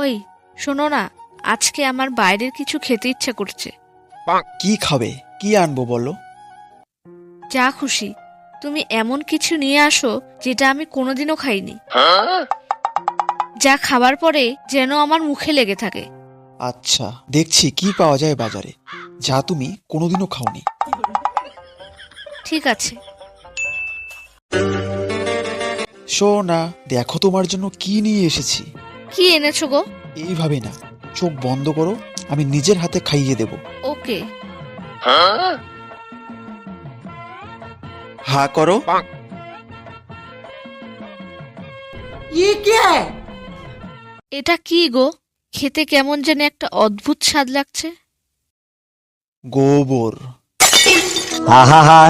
ওই শোনো না, আজকে আমার বাইরের কিছু খেতে ইচ্ছা করছে। কি খাবে? কি আনবো বলো? যা খুশি, তুমি এমন কিছু নিয়ে আসো যেটা আমি কোনোদিনও খাইনি, যা খাবার পরে যেন আমার মুখে লেগে থাকে। আচ্ছা, দেখছি কি পাওয়া যায় বাজারে, যা তুমি কোনোদিনও খাওনি। ঠিক আছে। সোনা, দেখো তোমার জন্য কি নিয়ে এসেছি। কি এনেছো গো? এইভাবে না, চোখ বন্ধ করো, আমি নিজের হাতে খাইয়ে দেব। ওকে। হা করো। এটা কি গো? খেতে কেমন যেন একটা অদ্ভুত স্বাদ লাগছে। গোবর। আহা হা